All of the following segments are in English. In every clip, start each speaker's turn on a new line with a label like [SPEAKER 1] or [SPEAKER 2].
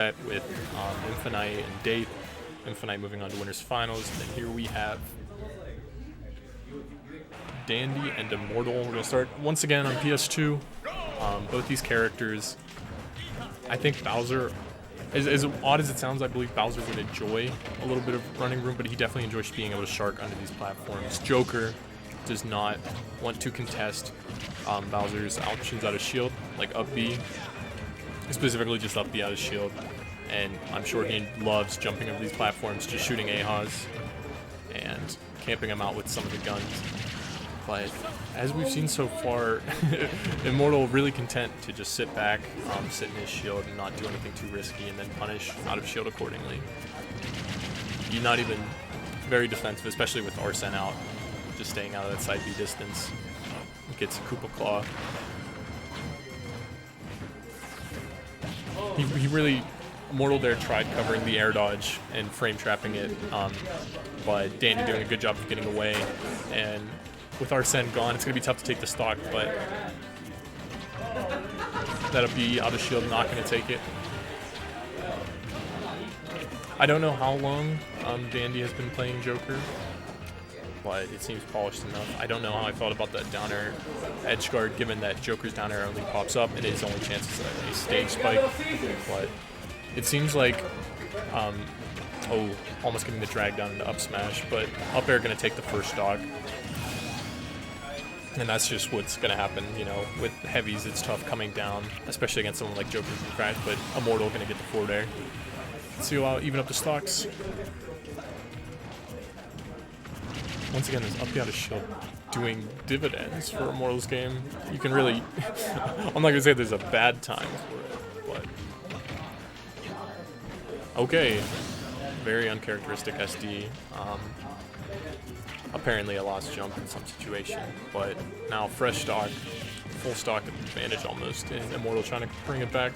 [SPEAKER 1] with Infinite and Date. Infinite moving on to winners finals. And then here we have Dandy and Immortal. We're gonna start once again on PS2. Both these characters, I think Bowser, as odd as it sounds, I believe Bowser would enjoy a little bit of running room, but he definitely enjoys being able to shark onto these platforms. Joker does not want to contest Bowser's options out of shield, like up B, specifically just up B out of shield. And I'm sure he loves jumping over these platforms, just shooting AHAs and camping them out with some of the guns. But as we've seen so far, Immortal really content to just sit back, sit in his shield and not do anything too risky, and then punish out of shield accordingly. He's not even very defensive, especially with Arsene out, just staying out of that side B distance. Gets a Koopa Claw. He really, Immortal there tried covering the air dodge and frame trapping it, but Dandy doing a good job of getting away. And with Arsene gone, it's going to be tough to take the stock, but that'll be out of shield, not going to take it. I don't know how long Dandy has been playing Joker, but it seems polished enough. I don't know how I felt about that down air edge guard, given that Joker's down air only pops up and his only chance is a stage spike, but it seems like, almost getting the drag down into up smash, but up air going to take the first stock. And that's just what's going to happen, you know, with heavies it's tough coming down, especially against someone like Joker who crash, but Immortal going to get the forward air. Let's see how even up the stocks. Once again, this up out of shield doing dividends for Immortal's game. You can really, I'm not going to say there's a bad time for it, but okay. Very uncharacteristic SD. Apparently a lost jump in some situation, but now fresh stock, full stock advantage almost, and Immortal trying to bring it back.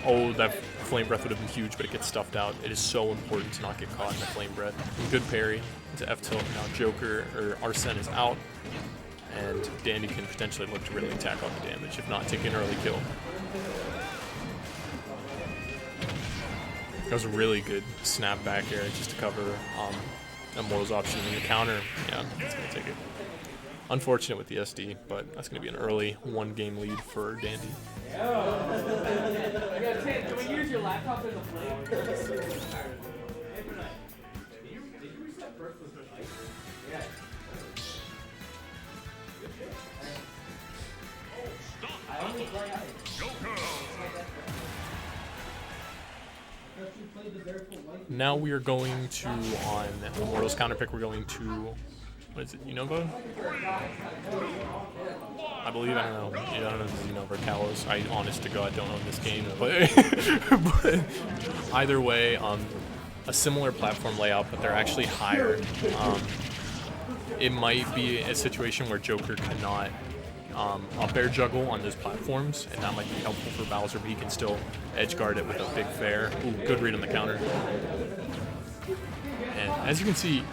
[SPEAKER 1] Oh, that flame breath would have been huge, but it gets stuffed out. It is so important to not get caught in the flame breath. Good parry into F tilt. Now Joker or Arsene is out, and Dandy can potentially look to really tack off the damage, if not take an early kill. That was a really good snap back air just to cover Immortal's option in the counter. Yeah, that's going to take it. Unfortunate with the SD, but that's going to be an early one-game lead for Dandy.
[SPEAKER 2] Can we use your laptop as a flame?
[SPEAKER 1] Now we are going to, on Immortal's counter pick, we're going to, what is it, Unova? I believe, I don't know if it's Unova or Kalos. I, honest to God, don't own this game, but either way, a similar platform layout, but they're actually higher. It might be a situation where Joker cannot up air juggle on those platforms, and that might be helpful for Bowser, but he can still edge guard it with a big fair. Ooh, good read on the counter. And as you can see,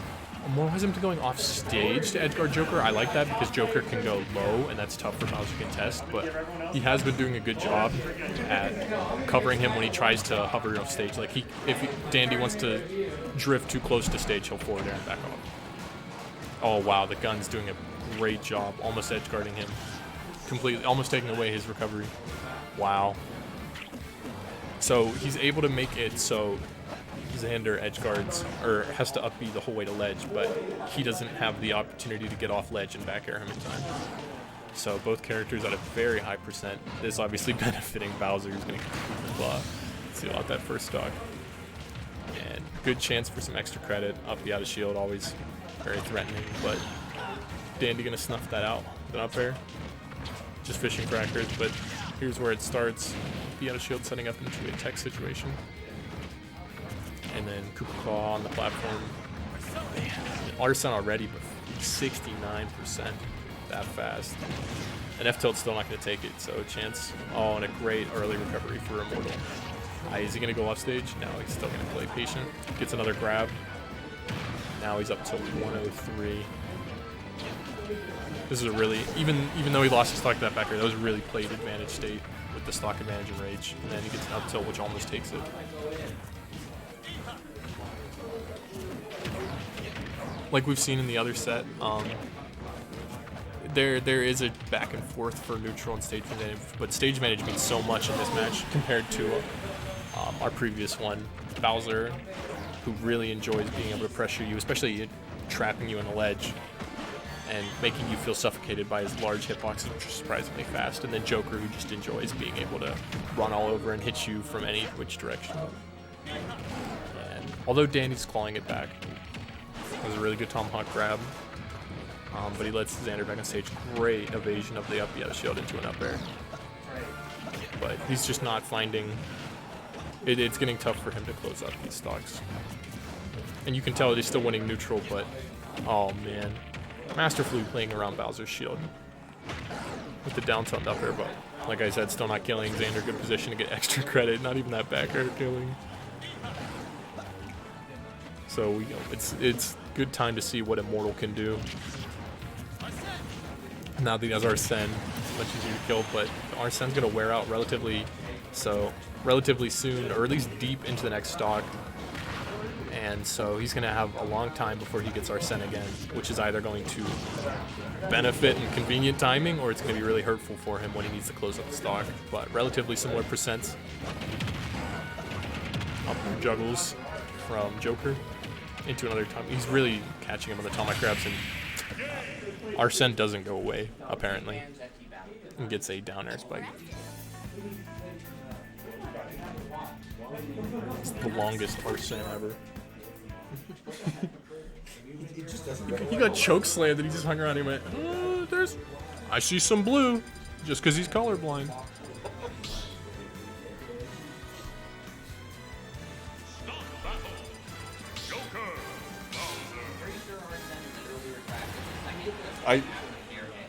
[SPEAKER 1] Immortal has him going off stage to edge guard Joker. I like that because Joker can go low, and that's tough for Bowser to contest, but he has been doing a good job at covering him when he tries to hover off stage. Like if Dandy wants to drift too close to stage, he'll forward air and back off. Oh wow, the gun's doing a great job, almost edge guarding him, completely, almost taking away his recovery. Wow. So he's able to make it so Xander edge guards, or has to up B the whole way to ledge, but he doesn't have the opportunity to get off ledge and back air him in time. So both characters at a very high percent. This obviously benefiting Bowser, who's going to seal out that first stock. And good chance for some extra credit. Up B out of shield, always very threatening, but Dandy going to snuff that out with an up air. Just fishing crackers, but here's where it starts. B out of shield setting up into a tech situation. And then Koopa Claw on the platform. Man, Arsene already, but 69% that fast. And F tilt's still not going to take it, so a chance. Oh, and a great early recovery for Immortal. Is he going to go off stage? No, he's still going to play patient. Gets another grab. Now he's up to 103. This is a really, even though he lost his stock that back here, that was a really played advantage state. with the stock advantage and rage, and then he gets an up tilt, which almost takes it. Like we've seen in the other set, there is a back and forth for neutral and stage advantage, but stage advantage means so much in this match compared to our previous one. Bowser, who really enjoys being able to pressure you, especially trapping you on the ledge and making you feel suffocated by his large hitboxes, which are surprisingly fast. And then Joker, who just enjoys being able to run all over and hit you from any which direction. And although Danny's clawing it back, it was a really good tomahawk grab. But he lets Xander back on stage. Great evasion of the up B out of shield into an up air. But he's just not finding... It's getting tough for him to close up these stocks. And you can tell that he's still winning neutral, but... Oh, man. Master Flute playing around Bowser's shield. With the down tilt up air, but like I said, still not killing. Xander, good position to get extra credit. Not even that back air killing. So it's good time to see what Immortal can do. Now that he has Arsene, it's much easier to kill, but Arsene's going to wear out relatively soon, or at least deep into the next stock. And so he's going to have a long time before he gets Arsene again, which is either going to benefit in convenient timing, or it's going to be really hurtful for him when he needs to close up the stock. But relatively similar percents. Up juggles from Joker into another time. He's really catching him on the tomahawk grabs, and Arsene doesn't go away, apparently, and gets a down air spike. It's the longest Arsene ever. He got choke slammed and he just hung around and he went, I see some blue, just because he's colorblind.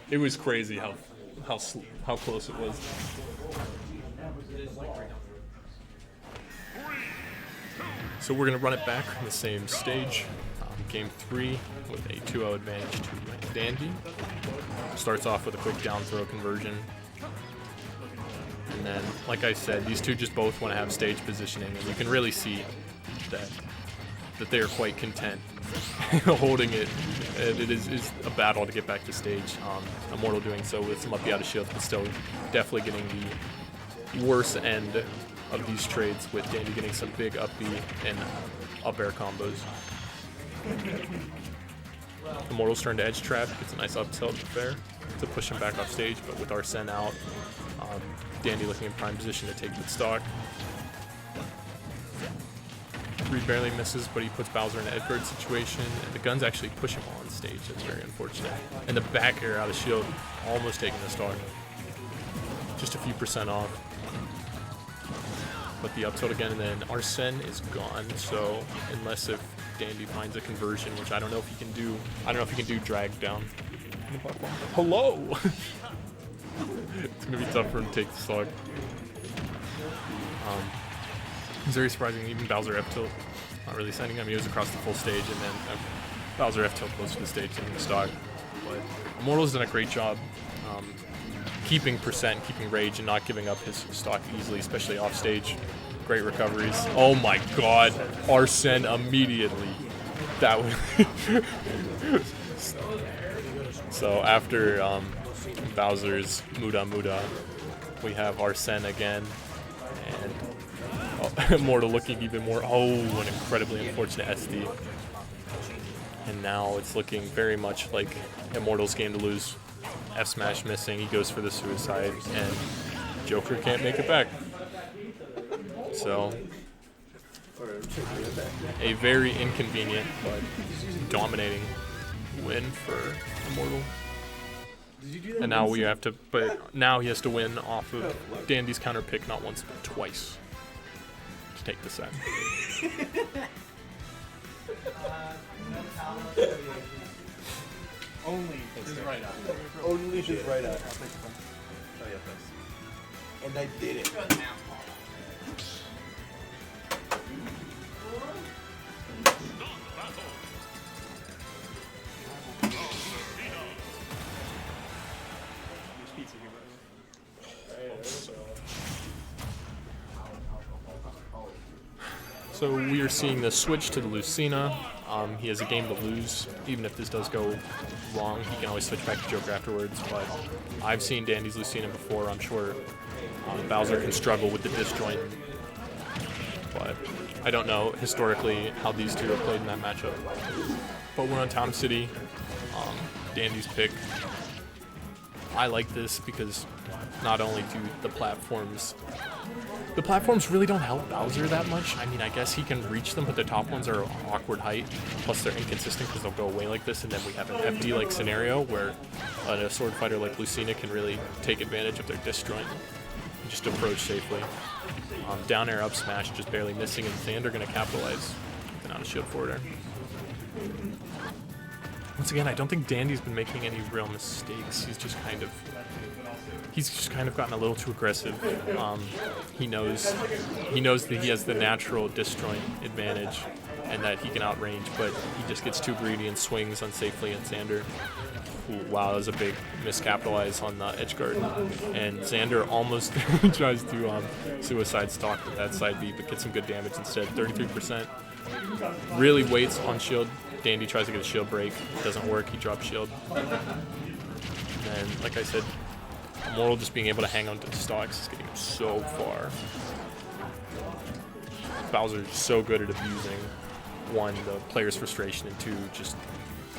[SPEAKER 1] It was crazy how close it was. So we're gonna run it back on the same stage. Game 3 with a 2-0 advantage to Dandy. Starts off with a quick down throw conversion. And then, like I said, these two just both want to have stage positioning, and you can really see that they are quite content holding it. It is a battle to get back to stage. Immortal doing so with some up out of shield, but still definitely getting the worst end of these trades, with Dandy getting some big up B and up air combos. Immortal's turn to edge trap, gets a nice up tilt fair to push him back off stage, but with Arsene out, Dandy looking in prime position to take the stock. Reed barely misses, but he puts Bowser in an edge guard situation, and the guns actually push him on stage. That's very unfortunate. And the back air out of shield, almost taking the stock. Just a few % off. But the up tilt again, and then Arsene is gone, so unless if Dandy finds a conversion, which I don't know if he can do. I don't know if he can do drag down. Hello! It's going to be tough for him to take the stock. It's very surprising, even Bowser F tilt, not really sending him. He was across the full stage, and then Bowser F tilt close to the stage, taking the stock. But Immortal's done a great job keeping percent, keeping rage, and not giving up his stock easily, especially off stage. Great recoveries. Oh my god, Arsene immediately. That was so after Bowser's Muda Muda, we have Arsene again, and Immortal looking even more. Oh, an incredibly unfortunate SD. And now it's looking very much like Immortal's game to lose. F smash missing, he goes for the suicide, and Joker can't make it back. So, a very inconvenient but dominating win for Immortal. And now we have to, but now he has to win off of Dandy's counter pick not once but twice to take the set.
[SPEAKER 3] Only his right eye.
[SPEAKER 4] Only his right eye.
[SPEAKER 3] I'll take the one. Oh yeah, that's.
[SPEAKER 4] And I did it.
[SPEAKER 3] There's pizza here, by the way.
[SPEAKER 1] So we are seeing the switch to the Lucina. He has a game to lose. Even if this does go wrong, he can always switch back to Joker afterwards. But I've seen Dandy's Lucina before. I'm sure Bowser can struggle with the disjoint. But I don't know historically how these two have played in that matchup. But we're on Town City. Dandy's pick. I like this because not only do the platforms really don't help Bowser that much. I mean, I guess he can reach them, but the top ones are awkward height. Plus, they're inconsistent because they'll go away like this, and then we have an FD-like scenario where a sword fighter like Lucina can really take advantage of their disjoint and just approach safely. Down air up smash, just barely missing, and Xander going to capitalize. And out of shield forwarder. Once again, I don't think Dandy's been making any real mistakes. He's just kind of gotten a little too aggressive. He knows that he has the natural disjoint advantage and that he can outrange, but he just gets too greedy and swings unsafely at Xander. Ooh, wow, that was a big miscapitalize on the edge guard. And Xander almost tries to suicide stalk with that side B, but gets some good damage instead. 33%. Really waits on shield. Dandy tries to get a shield break. Doesn't work. He drops shield. And like I said, Immortal just being able to hang on to the stocks is getting him so far. Bowser's so good at abusing, one, the player's frustration, and two, just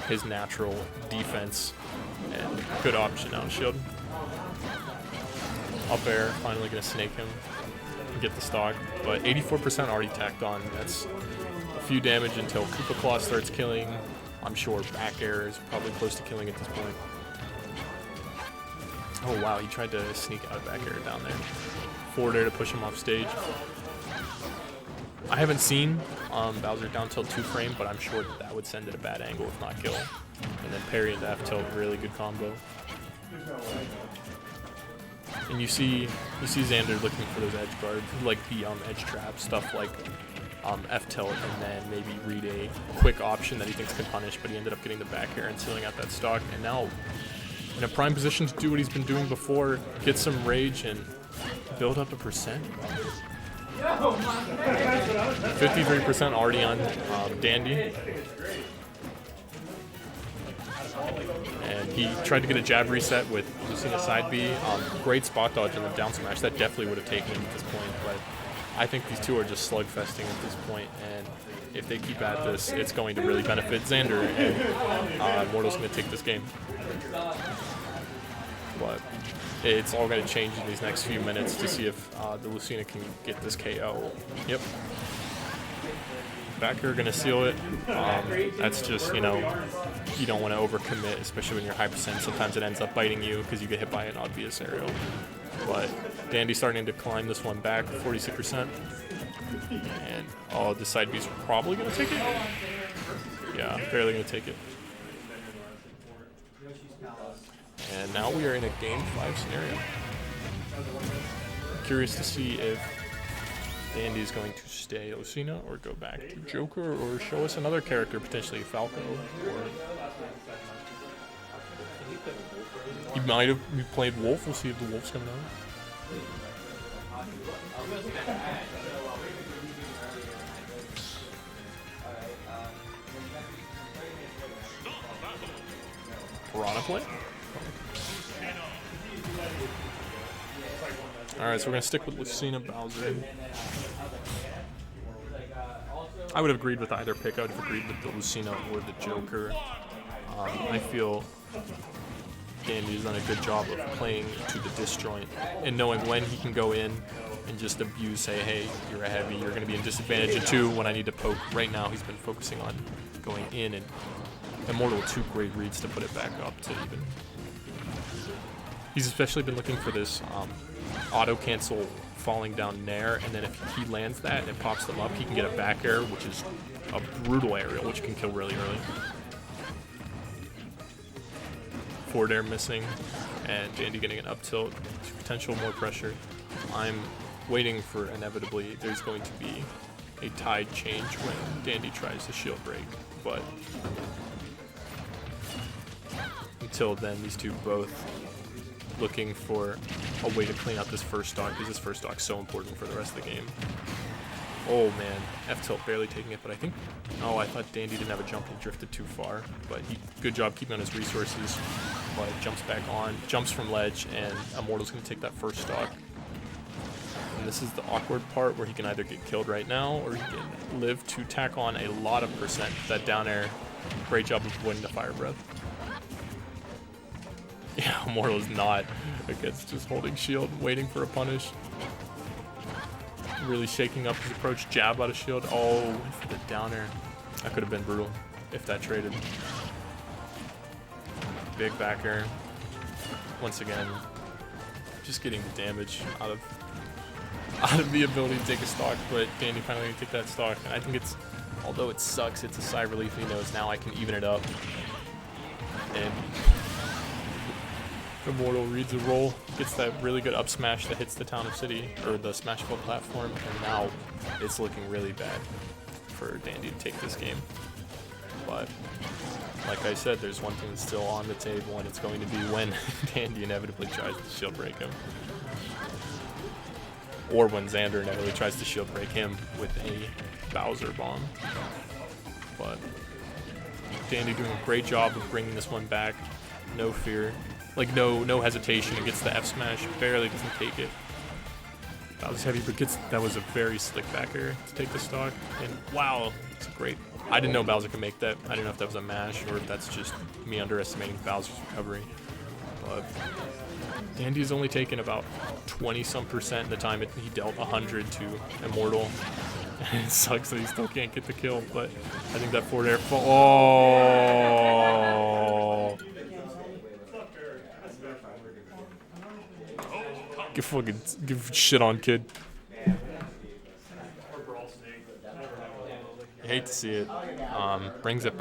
[SPEAKER 1] his natural defense and good option out shield. Up air, finally gonna snake him and get the stock, but 84% already tacked on. That's a few damage until Koopa Claw starts killing. I'm sure back air is probably close to killing at this point. Oh wow, he tried to sneak out back air down there. Forward air to push him off stage. I haven't seen Bowser down tilt 2 frame, but I'm sure that would send it a bad angle if not kill. And then parry into F tilt, really good combo. And you see Xander looking for those edge guards, like the edge trap, stuff like F tilt, and then maybe read a quick option that he thinks can punish, but he ended up getting the back air and sealing out that stock. And now in a prime position to do what he's been doing before, get some rage and build up a percent. 53% already on Dandy. And he tried to get a jab reset with Lucina side B. Great spot dodge and the down smash. That definitely would have taken him at this point, but I think these two are just slugfesting at this point, and if they keep at this, it's going to really benefit Xander, and Immortal's going to take this game. But it's all going to change in these next few minutes to see if the Lucina can get this KO. Yep. Back air going to seal it. That's just, you don't want to overcommit, especially when you're high percent. Sometimes it ends up biting you because you get hit by an obvious aerial. But Dandy's starting to climb this one back, 46%. And the side B's probably going to take it. Yeah, barely going to take it. And now we are in a game 5 scenario. Curious to see if Dandy is going to stay Lucina or go back to Joker or show us another character, potentially Falco. Or he might have played Wolf. We'll see if the Wolf's coming out. Piranha play? Alright, so we're going to stick with Lucina Bowser. I would have agreed with either pick. I would have agreed with the Lucina or the Joker. I feel Dandy's done a good job of playing to the disjoint and knowing when he can go in and just abuse, say, hey, you're a heavy, you're going to be in disadvantage, and 2, when I need to poke. Right now, he's been focusing on going in, and Immortal with 2 great reads to put it back up to even. He's especially been looking for this auto cancel falling down Nair, and then if he lands that and it pops them up, he can get a back air, which is a brutal aerial, which can kill really early. Forward air missing, and Dandy getting an up tilt, potential more pressure. I'm waiting for, inevitably, there's going to be a tide change when Dandy tries to shield break, but until then, these two both looking for a way to clean out this first stock, because this first stock is so important for the rest of the game. Oh man, F-tilt barely taking it, but I think, oh, I thought Dandy didn't have a jump and drifted too far, but good job keeping on his resources, but jumps back on, jumps from ledge, and Immortal's gonna take that first stock. And this is the awkward part where he can either get killed right now, or he can live to tack on a lot of percent. That down air, great job of avoiding the fire breath. Yeah, Immortal is not against just holding shield, waiting for a punish. Really shaking up his approach, jab out of shield. Oh, went for the down air. That could have been brutal if that traded. Big back air. Once again, just getting the damage out of the ability to take a stock, but Dandy finally gonna take that stock. And I think it's, although it sucks, it's a sigh of relief. He knows now I can even it up. And Immortal reads a roll, gets that really good up smash that hits the town of city, or the Smashville platform, and now it's looking really bad for Dandy to take this game. But like I said, there's one thing that's still on the table, and it's going to be when Dandy inevitably tries to shield break him. Or when Xander inevitably tries to shield break him with a Bowser bomb. But Dandy doing a great job of bringing this one back. No fear. Like, no hesitation. It gets the F smash, barely doesn't take it. That was heavy, but that was a very slick back air to take the stock. And wow, it's great. I didn't know Bowser could make that. I didn't know if that was a mash or if that's just me underestimating Bowser's recovery. But Dandy's only taken about 20-some% the time he dealt 100 to Immortal. It sucks that he still can't get the kill, but I think that forward air fall. Oh! Give shit on, kid. I hate to see it. Brings it back.